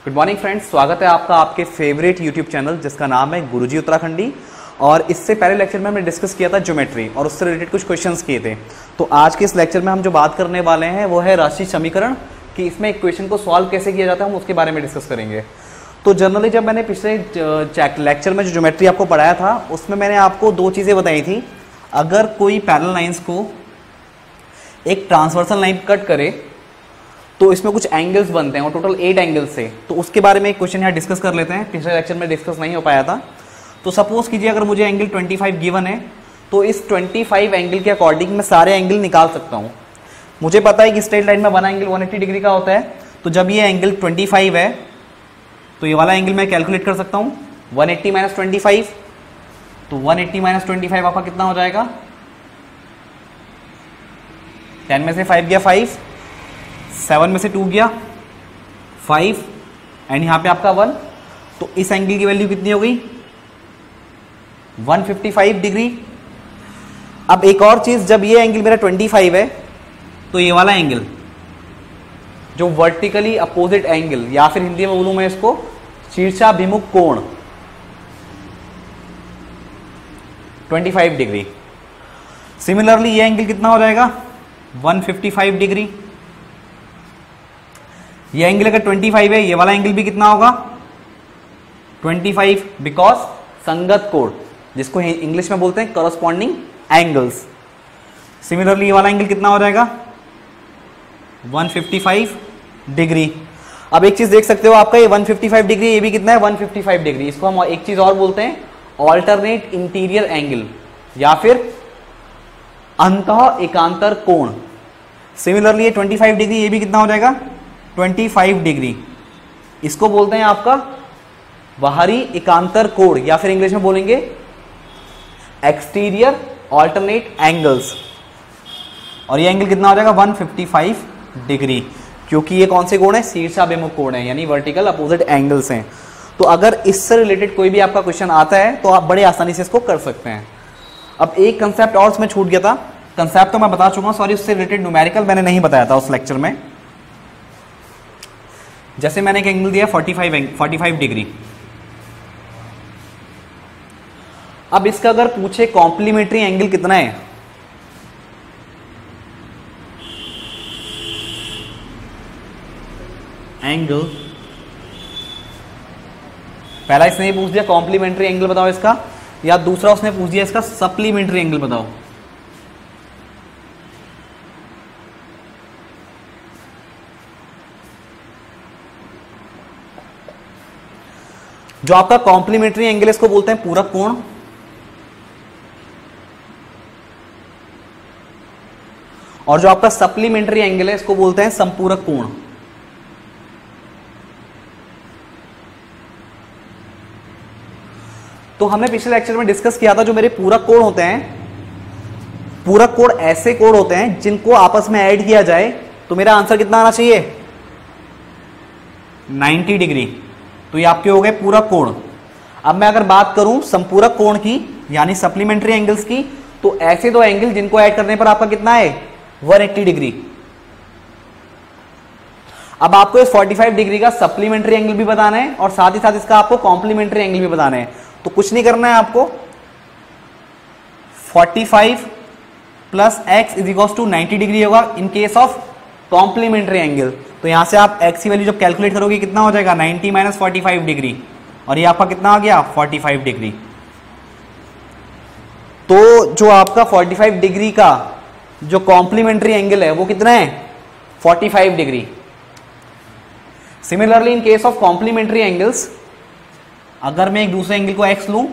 Good morning friends, स्वागत है आपका आपके फेवरेट यूट्यूब चैनल जिसका नाम है गुरुजी उत्तराखंडी। और इससे पहले लेक्चर में हमने डिस्कस किया था ज्योमेट्री और उससे रिलेटेड कुछ क्वेश्चंस किए थे। तो आज के इस लेक्चर में हम जो बात करने वाले हैं वो है राशि समीकरण, कि इसमें एक क्वेश्चन को सॉल्व कैसे किया जाता है, हम उसके बारे में डिस्कस करेंगे। तो जनरली जब मैंने पिछले लेक्चर में जो ज्योमेट्री आपको पढ़ाया था उसमें मैंने आपको दो चीज़ें बताई थी। अगर कोई पैरेलल लाइन्स को एक ट्रांसवर्सल लाइन कट करे तो इसमें कुछ एंगल्स बनते हैं और टोटल 8 एंगल्स से। तो उसके बारे में एक क्वेश्चन यहाँ डिस्कस कर लेते हैं, पिछले लेक्चर में डिस्कस नहीं हो पाया था। तो सपोज कीजिए अगर मुझे एंगल 25 गिवन है तो इस 25 एंगल के अकॉर्डिंग मैं सारे एंगल निकाल सकता हूँ। मुझे पता है कि स्ट्रेट लाइन में बना एंगल 180 डिग्री का होता है। तो जब ये एंगल 25 है तो ये वाला एंगल मैं कैलकुलेट कर सकता हूँ 180 माइनस 25। तो 180 माइनस 25 आपका कितना हो जाएगा, 10 में से 5 गया 5, 7 में से 2 गया 5 एंड यहाँ पे आपका 1। तो इस एंगल की वैल्यू कितनी हो गई 155 डिग्री। अब एक और चीज, जब ये एंगल मेरा 25 है तो ये वाला एंगल जो वर्टिकली अपोजिट एंगल, या फिर हिंदी में बोलूं मैं इसको शीर्षाभिमुख कोण 25 डिग्री। सिमिलरली ये एंगल कितना हो जाएगा 155 डिग्री। ये एंगल अगर 25 है ये वाला एंगल भी कितना होगा 25, बिकॉज संगत कोण, जिसको इंग्लिश में बोलते हैं करस्पॉन्डिंग एंगल्स। सिमिलरली ये वाला एंगल कितना हो जाएगा 155 डिग्री। अब एक चीज देख सकते हो, आपका ये 155 डिग्री, ये भी कितना है 155 डिग्री। इसको हम एक चीज और बोलते हैं ऑल्टरनेट इंटीरियर एंगल या फिर अंतः एकांतर कोण। सिमिलरली ये 25 डिग्री, ये भी कितना हो जाएगा 25 डिग्री। इसको बोलते हैं आपका बाहरी एकांतर कोण या फिर इंग्लिश में बोलेंगे एक्सटीरियर ऑल्टरनेट एंगल्स। और ये एंगल कितना हो जाएगा 155 डिग्री, क्योंकि ये कौन से कोण है, शीर्षाभिमुख कोण है, यानी वर्टिकल अपोजिट एंगल्स हैं। तो अगर इससे रिलेटेड कोई भी आपका क्वेश्चन आता है तो आप बड़े आसानी से इसको कर सकते हैं। अब एक कंसेप्ट और उसमें छूट गया था, कंसेप्ट तो मैं बता चुका हूं, सॉरी, उससे रिलेटेड न्यूमेरिकल मैंने नहीं बताया था उस लेक्चर में। जैसे मैंने एक एंगल दिया 45 डिग्री। अब इसका अगर पूछे कॉम्प्लीमेंट्री एंगल कितना है, एंगल पहला इसने पूछ दिया कॉम्प्लीमेंट्री एंगल बताओ इसका, या दूसरा उसने पूछ दिया इसका सप्लीमेंट्री एंगल बताओ। जो आपका कॉम्प्लीमेंट्री एंगल इसको बोलते हैं पूरक कोण, और जो आपका सप्लीमेंट्री एंगल है इसको बोलते हैं संपूरक कोण। तो हमने पिछले लेक्चर में डिस्कस किया था जो मेरे पूरक कोण होते हैं, पूरक कोण ऐसे कोण होते हैं जिनको आपस में ऐड किया जाए तो मेरा आंसर कितना आना चाहिए 90 डिग्री। तो ये आपके हो गए पूरक कोण। अब मैं अगर बात करूं संपूरक कोण की यानी सप्लीमेंट्री एंगल्स की, तो ऐसे दो एंगल जिनको ऐड करने पर आपका कितना है 180 डिग्री। अब आपको इस 45 डिग्री का सप्लीमेंट्री एंगल भी बताना है और साथ ही साथ इसका आपको कॉम्प्लीमेंट्री एंगल भी बताना है। तो कुछ नहीं करना है आपको, 45 plus x is equal to 90 degree होगा in case of complementary angle. तो यहां से आप एक्स की वैल्यू जब कैलकुलेट करोगे कितना हो जाएगा 90 माइनस 45 डिग्री, और ये आपका कितना आ गया 45 डिग्री। तो जो आपका 45 डिग्री का जो कॉम्प्लीमेंट्री एंगल है वो कितना है 45 degree. Similarly in case of complementary angles, अगर मैं एक दूसरे एंगल को x लूं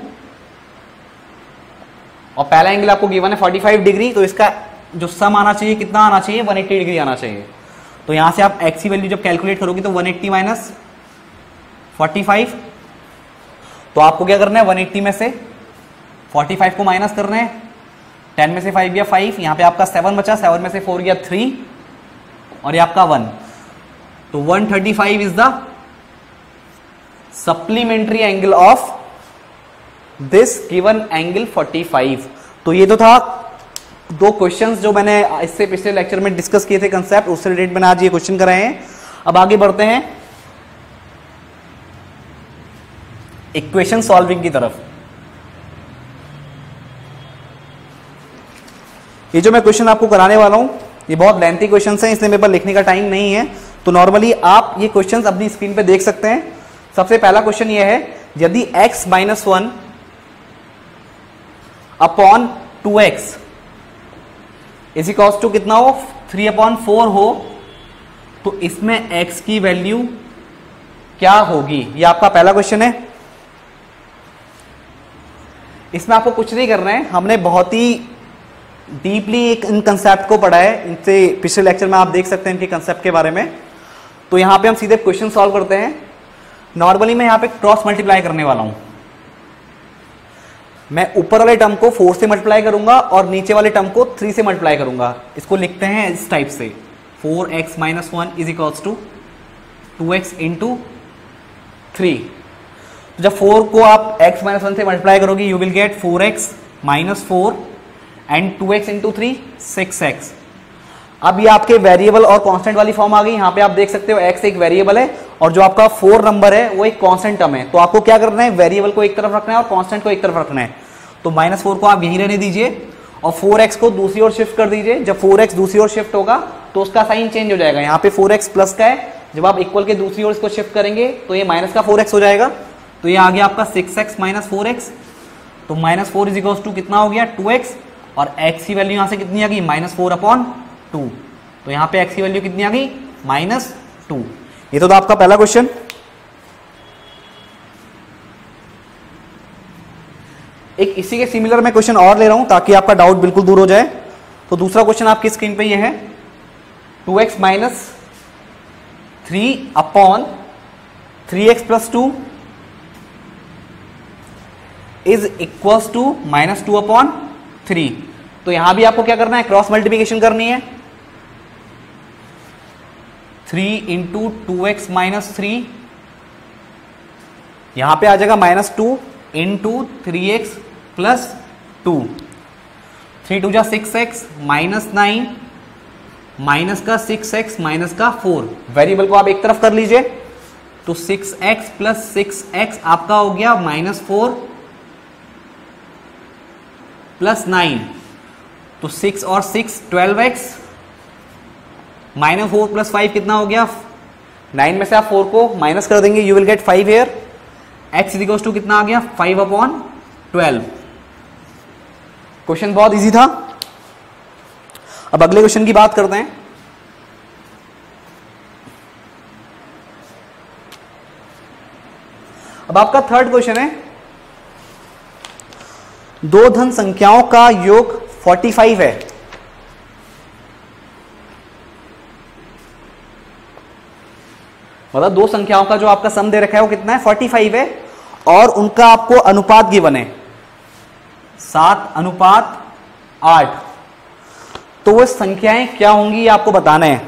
और पहला एंगल आपको गिवन है 45 डिग्री, तो इसका जो सम आना चाहिए कितना आना चाहिए 180 डिग्री आना चाहिए। तो यहां से आप x की वैल्यू जब कैलकुलेट करोगे तो 180 माइनस 45, तो आपको क्या करना है 180 में से 45 को माइनस करना है, 10 में से 5 गया 5, यहां पे आपका 7 बचा, 7 में से 4 गया 3 और ये आपका 1। तो 135 is the supplementary angle of this given angle 45। तो ये तो था दो क्वेश्चंस जो मैंने इससे पिछले लेक्चर में डिस्कस किए थे कंसेप्ट, उससे रिलेटेड मैंने आज ये क्वेश्चन कराए हैं। अब आगे बढ़ते हैं। इक्वेशन सॉल्विंग की तरफ। ये जो मैं क्वेश्चन आपको कराने वाला हूं ये बहुत लेंथी क्वेश्चन हैं, इसलिए मेरे पास लिखने का टाइम नहीं है, तो नॉर्मली आप ये क्वेश्चंस अपनी स्क्रीन पे देख सकते हैं। सबसे पहला क्वेश्चन ये है, यदि x minus 1 upon 2x is equals to कितना हो, 3/4 हो, तो इसमें x की वैल्यू क्या होगी? ये आपका पहला क्वेश्चन है। इसमें आपको कुछ नहीं करना है, हमने बहुत ही डीपली एक इन कंसेप्ट को पढ़ा है, इनसे पिछले लेक्चर में आप देख सकते हैं इनके कंसेप्ट के बारे में। तो यहां पे हम सीधे क्वेश्चन सॉल्व करते हैं। नॉर्मली मैं यहां पे क्रॉस मल्टीप्लाई करने वाला हूं। मैं ऊपर वाले टर्म को 4 से मल्टीप्लाई करूंगा और नीचे वाले टर्म को 3 से मल्टीप्लाई करूंगा। इसको लिखते हैं इस टाइप से, 4x minus 1 is equals to 2x into 3। जब 4 को आप x माइनस 1 से मल्टीप्लाई करोगे you will gate 4x minus 4 and 2x into 3 6x। अब ये आपके वेरिएबल और कांस्टेंट वाली फॉर्म आ गई। यहां पे आप देख सकते हो x एक वेरिएबल है और जो आपका 4 नंबर है वो एक कांस्टेंट टर्म है। तो आपको क्या करना है, वेरिएबल को एक तरफ रखना है और कांस्टेंट को एक तरफ रखना है। तो -4 को आप यहीं रहने दीजिए और 4x को दूसरी ओर शिफ्ट कर दीजिए। जब 4x दूसरी ओर शिफ्ट होगा तो उसका साइन चेंज हो जाएगा। यहाँ पे 4x प्लस का है, जब आप इक्वल के दूसरी ओर इसको शिफ्ट करेंगे तो ये माइनस का 4x हो जाएगा। तो ये आ गया आपका 6x माइनस 4x। तो -4 इज इक्वल्स टू कितना हो गया, 2x, और x की वैल्यू यहां से कितनी आ गई, -4/2। तो यहां पे x की वैल्यू कितनी आ गई, -2। ये तो था आपका पहला क्वेश्चन। एक इसी के सिमिलर मैं क्वेश्चन और ले रहा हूं ताकि आपका डाउट बिल्कुल दूर हो जाए। तो दूसरा क्वेश्चन आपकी स्क्रीन पे ये है, 2x minus 3/3x plus 2 is equals to -2/3। तो यहां भी आपको क्या करना है, क्रॉस मल्टीप्लिकेशन करनी है। 3 इंटू 2x माइनस 3, यहां पे आ जाएगा -2 इंटू 3x प्लस 2। 3 2 जा 6x माइनस 9 माइनस का 6x माइनस का 4। वेरिएबल को आप एक तरफ कर लीजिए। तो 6x प्लस 6x आपका हो गया -4 प्लस 9। तो 6 और 6 12x, -4 प्लस 5 कितना हो गया, 9 में से आप 4 को माइनस कर देंगे, you will get 5 here. x is equals to कितना आ गया, 5/12। क्वेश्चन बहुत इजी था। अब अगले क्वेश्चन की बात करते हैं। अब आपका थर्ड क्वेश्चन है, दो धन संख्याओं का योग 45 है। मतलब दो संख्याओं का जो आपका सम दे रखा है वो कितना है, 45 है, और उनका आपको अनुपात गिवन है 7:8। तो वो संख्याएं क्या होंगी ये आपको बताना है।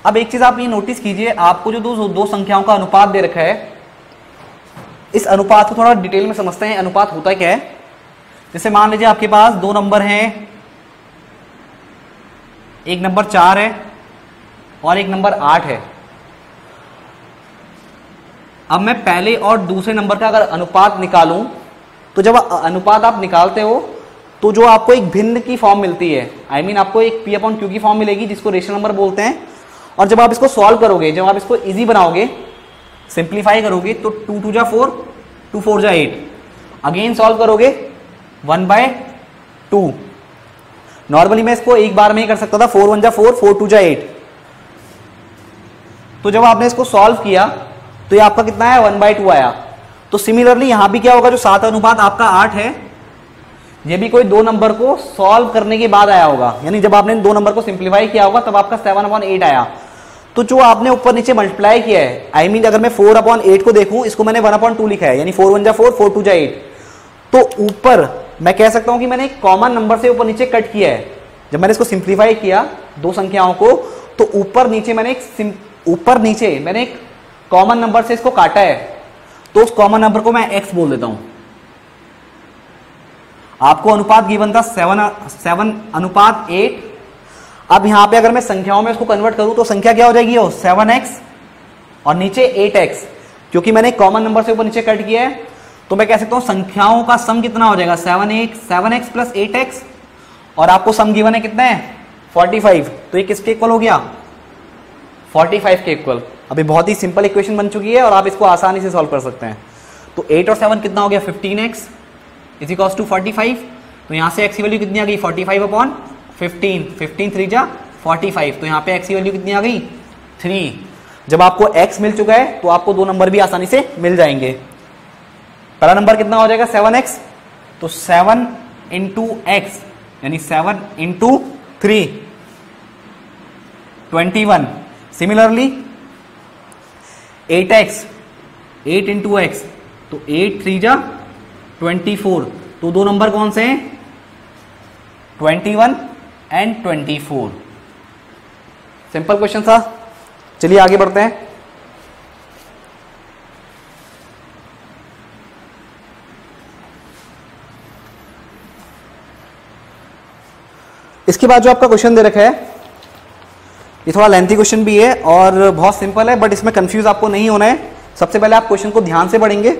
अब एक चीज आप ये नोटिस कीजिए, आपको जो दो संख्याओं का अनुपात दे रखा है, इस अनुपात को थोड़ा डिटेल में समझते हैं। अनुपात होता क्या है, जैसे मान लीजिए आपके पास दो नंबर हैं, एक नंबर 4 है और एक नंबर 8 है। अब मैं पहले और दूसरे नंबर का अगर अनुपात निकालूं, तो जब अनुपात आप निकालते हो तो जो आपको एक भिन्न की फॉर्म मिलती है, I mean आपको एक P/Q की फॉर्म मिलेगी जिसको रेशनल नंबर बोलते हैं। और जब आप इसको सॉल्व करोगे, जब आप इसको इजी बनाओगे, सिंप्लीफाई करोगे, तो 2 2 जा 4, 2 4 जा 8, अगेन सॉल्व करोगे 1/2। नॉर्मली मैं इसको एक बार में ही कर सकता था, 4 1 जा 4, 4 2 जा 8। तो जब आपने इसको सॉल्व किया तो ये आपका कितना है, 1/2 आया। तो सिमिलरली यहां भी क्या होगा, जो 7:8 आपका 8 है, ये भी कोई दो नंबर को सॉल्व करने के बाद आया होगा, यानी जब आपने दो नंबर को सिंप्लीफाई किया होगा तब आपका 7/8 आया। तो जो आपने ऊपर नीचे मल्टीप्लाई किया है, I mean अगर मैं 4/8 को देखूं, इसको मैंने 1/2 लिखा है, यानी 4 1 जा 4, 4 2 जा 8। तो ऊपर मैं कह सकता हूं कि मैंने एक कॉमन नंबर से ऊपर नीचे कट किया है। जब मैंने इसको सिंप्लीफाई किया दो संख्याओं को, तो ऊपर नीचे मैंने एक कॉमन नंबर से इसको काटा है। तो उस कॉमन नंबर को मैं x बोल देता हूं। आपको अनुपात गिवन था 7:8। अब यहां पे अगर मैं संख्याओं में इसको कन्वर्ट करूं तो संख्या क्या हो जाएगी, 7x और नीचे 8x। क्योंकि मैंने कॉमन नंबर से ऊपर नीचे कट किया है, तो मैं कह सकता हूं संख्याओं का सम कितना हो जाएगा 7x प्लस 8x, और आपको सम गिवन है कितना है 45, तो ये किसके इक्वल हो गया 45 के इक्वल। अभी बहुत ही सिंपल इक्वेशन बन चुकी है और आप इसको आसानी से सॉल्व कर सकते हैं। तो 8 और 7 कितना हो गया 15x इज इक्वल्स टू 45, तो यहां से x की वैल्यू कितनी आ गई 45 अपॉन 15, 15 3 जा 45, तो यहां पे x की वैल्यू कितनी आ गई 3। जब आपको x मिल चुका है तो आपको दो नंबर भी आसानी से मिल जाएंगे। पहला नंबर कितना हो जाएगा 7x, तो 7 इंटू एक्स यानी 7 into 3 21। Similarly 8x 8 into x, तो 8 3 जा 24, तो दो नंबर कौन से हैं 21 एंड 24। सिंपल क्वेश्चन था। चलिए आगे बढ़ते हैं। इसके बाद जो आपका क्वेश्चन दे रखा है ये थोड़ा लेंथी क्वेश्चन भी है और बहुत सिंपल है, बट इसमें कंफ्यूज आपको नहीं होना है। सबसे पहले आप क्वेश्चन को ध्यान से पढ़ेंगे।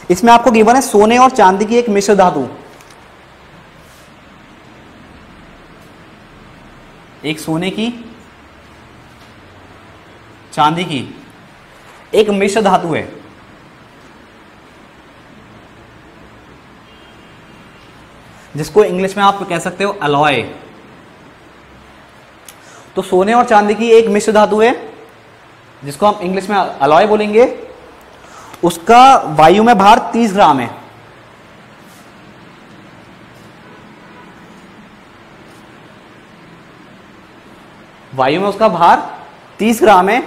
इसमें आपको गिवन है सोने और चांदी की एक मिश्र धातु, एक सोने की चांदी की एक मिश्र धातु है, जिसको इंग्लिश में आप कह सकते हो अलॉय। तो सोने और चांदी की एक मिश्र धातु है जिसको हम इंग्लिश में अलॉय बोलेंगे। उसका वायु में भार 30 ग्राम है। वायु में उसका भार 30 ग्राम है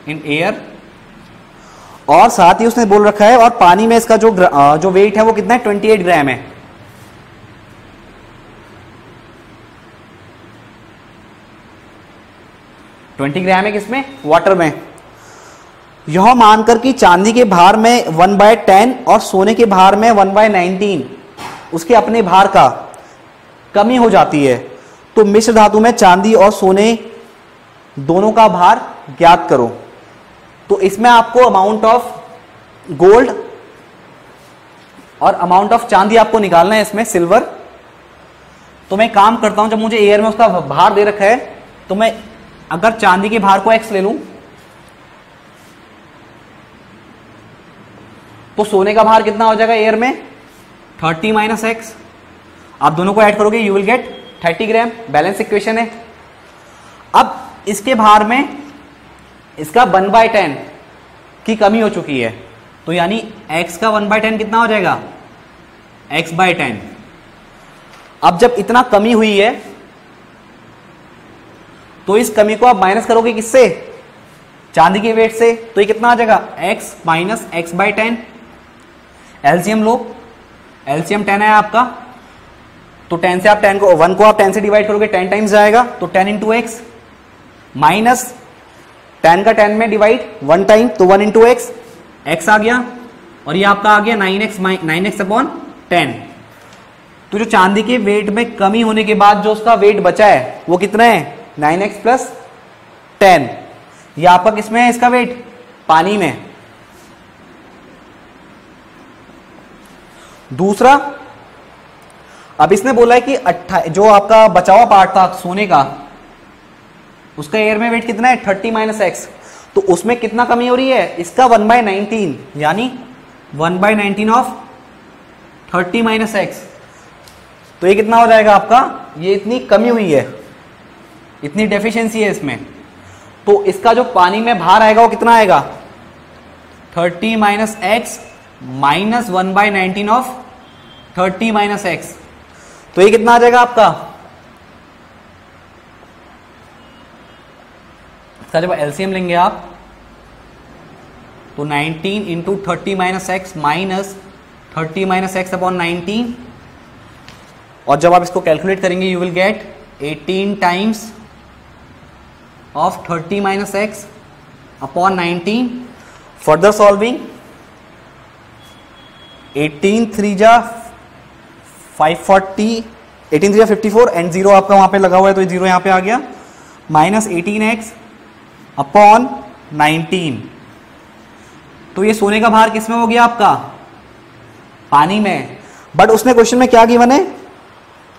इन एयर, और साथ ही उसने बोल रखा है और पानी में इसका जो वेट है वो कितना है 28 ग्राम है। ट्वेंटी ग्राम है किसमें वाटर में। यह मानकर कि चांदी के भार में 1/10 और सोने के भार में 1/19 उसके अपने भार का कमी हो जाती है, तो मिश्र धातु में चांदी और सोने दोनों का भार ज्ञात करो। तो इसमें आपको अमाउंट ऑफ गोल्ड और अमाउंट ऑफ चांदी आपको निकालना है, इसमें सिल्वर। तो मैं काम करता हूं, जब मुझे एयर में उसका भार दे रखा है तो मैं अगर चांदी के भार को x ले लूं तो सोने का भार कितना हो जाएगा एयर में 30 माइनस एक्स। आप दोनों को ऐड करोगे you will gate 30 gram. Balance equation है। अब इसके भार में इसका 1/10 की कमी हो चुकी है, तो यानी x का 1/10 कितना हो जाएगा x/10। अब जब इतना कमी हुई है तो इस कमी को आप माइनस करोगे किससे चांदी के वेट से, तो ये कितना आ जाएगा x माइनस x/10। एलसीएम लो, एलसीएम 10 है आपका, तो 10 से आप 10 को 1 को आप 10 से डिवाइड करोगे 10 टाइम्स जाएगा, तो 10 इंटू एक्स माइनस 10 का 10 में डिवाइड 1 टाइम, तो 1 इंटू एक्स, एक्स आ गया, और ये आपका आ गया 9x अपॉन 10। तो जो चांदी के वेट में कमी होने के बाद जो उसका वेट बचा है वो कितना है 9x प्लस 10। ये आपका किसमें है इसका वेट पानी में। दूसरा, अब इसने बोला है कि जो आपका बचा हुआ पार्ट था सोने का उसका एयर में वेट कितना है 30 माइनस एक्स, तो उसमें कितना कमी हो रही है इसका 1/19 यानी 1/19 ऑफ 30 माइनस एक्स। तो ये कितना हो जाएगा आपका, ये इतनी कमी हुई है, इतनी डेफिशिएंसी है इसमें, तो इसका जो पानी में भार आएगा वो कितना आएगा 30 minus x minus 1/19 of 30 minus x. तो ये कितना आ जाएगा आपका, इसका जब एलसीएम लेंगे आप तो 19 into 30 minus x minus 30 minus x upon 19, और जब आप इसको कैलकुलेट करेंगे you will gate 18 times of 30 minus x upon 19। Further solving 18 3 जा 540, 18 3 जा 54 एंड 0 आपका वहां पे लगा हुआ है तो 0 यहां पे आ गया, माइनस 18x अपॉन 19। तो ये सोने का भार किस में हो गया आपका, पानी में। बट उसने क्वेश्चन में क्या गिवन है,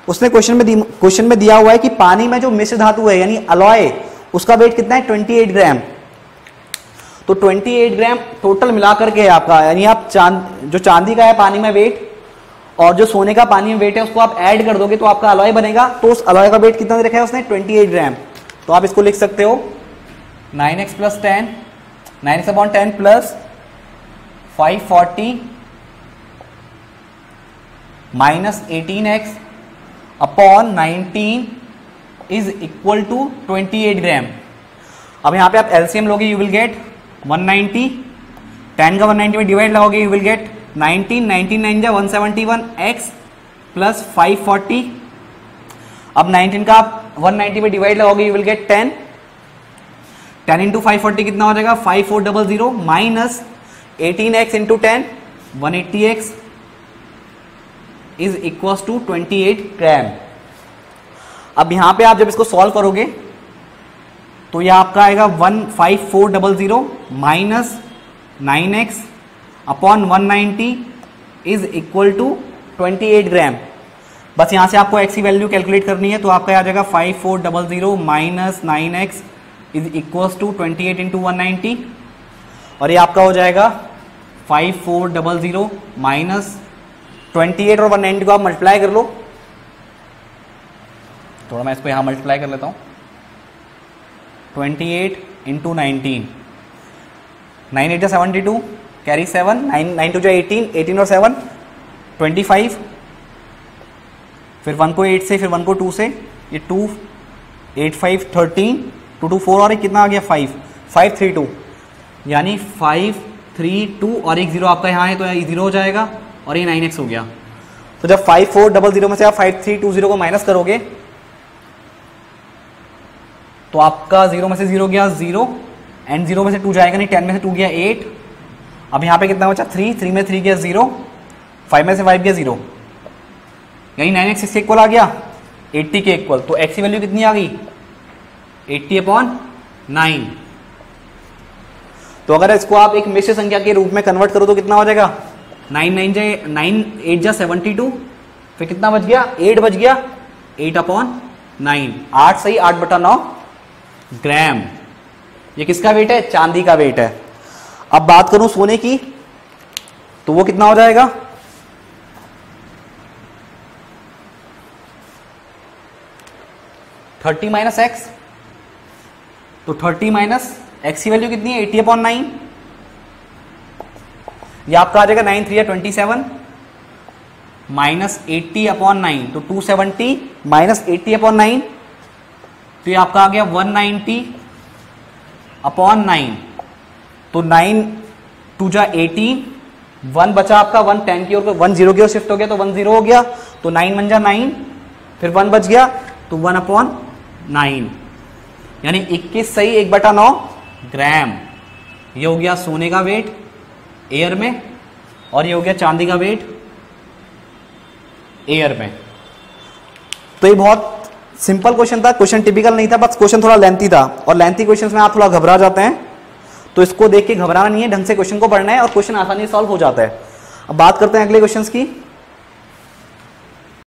उसने क्वेश्चन में दिया हुआ है कि पानी में जो मिश्र धातु है यानी अलॉय, उसका वेट कितना है 28 ग्राम। तो 28 ग्राम टोटल मिलाकर के आपका, यानी आप जो चांदी का है पानी में वेट और जो सोने का पानी में वेट है उसको आप ऐड कर दोगे तो आपका अलॉय बनेगा। तो उस अलॉय का वेट कितना रखा है उसने 28 ग्राम। तो आप इसको लिख सकते हो 9x + 10 9x/10 plus 540 minus 18x upon 19 is equal to 28 gram. अब यहां पे आप एलसीएम लोगे, यू विल गेट 190, 10 का 190 में डिवाइड लगाओगे यू विल गेट 19, 19 9 जा 171 x प्लस 540। अब 19 का आप 190 में डिवाइड लगाओगे यू विल गेट 10, 10 इंटू 540 कितना हो जाएगा 5400 minus 18x into 10 180x is equal to 28 gram. अब यहां पे आप जब इसको सॉल्व करोगे तो यह आपका आएगा 15400 minus 9x upon 190 is equal to 28 gram. बस यहां से आपको x की वैल्यू कैलकुलेट करनी है, तो आपका आ जाएगा 5400 minus 9x is equal to 28 into 190 और ये आपका हो जाएगा 5400 माइनस 28 और 190 को आप मल्टीप्लाई कर लो। थोड़ा मैं इसको यहां मल्टीप्लाई कर लेता हूं, 28 इंटू 19, 9 8 72 कैरी 7, 9 2 18, 18 और 7 25, फिर 1 को 8 से, फिर 1 को 2 से, ये 2 8 5 13, 2 2 4 और एक कितना आ गया 5 5 3 2, यानी 5 3 2 और एक 0 आपका यहाँ है तो ये 0 हो जाएगा और ये 9x हो गया। तो जब 5400 में से आप 5320 को माइनस करोगे तो आपका 0 में से 0 गया 0 एंड 0 में से 2 जाएगा नहीं, 10 में से 2 गया 8। अब यहाँ पे कितना बचा 3, 3 में 3 गया 0, 5 में से 5 गया 0, यानी 9x इसके इक्वल आ गया 80 के इक्वल। तो x की वैल्यू कितनी आ गई 80/9। तो अगर इसको आप एक मिश्र संख्या के रूप में कन्वर्ट करो तो कितना हो जाएगा 9 8 जा 72, फिर कितना बच गया 8 बच गया 8/9, 8 सही 8/9 ग्राम। ये किसका वेट है, चांदी का वेट है। अब बात करूं सोने की तो वो कितना हो जाएगा 30 माइनस एक्स, तो 30 माइनस एक्स की वैल्यू कितनी है 80/9, ये आपका आ जाएगा 9 3 27 माइनस 80/9, तो 270 माइनस 80/9, तो ये आपका आ गया 190/9, तो 9 2 जा 18, 1 बचा आपका 1 10 की ओर 1 0 की ओर शिफ्ट हो गया तो 1 0 हो गया, तो 9 1 जा 9, फिर 1 बच गया तो 1/9, यानी 21 सही 1/9 ग्राम। ये हो गया सोने का वेट एयर में और ये हो गया चांदी का वेट एयर में। तो ये बहुत सिंपल क्वेश्चन था, क्वेश्चन टिपिकल नहीं था, बस क्वेश्चन थोड़ा लेंथी था और लेंथी क्वेश्चंस में आप थोड़ा घबरा जाते हैं, तो इसको देख के घबराना नहीं है, ढंग से क्वेश्चन को पढ़ना है और क्वेश्चन आसानी से सॉल्व हो जाता है। अब बात करते हैं अगले क्वेश्चंस की।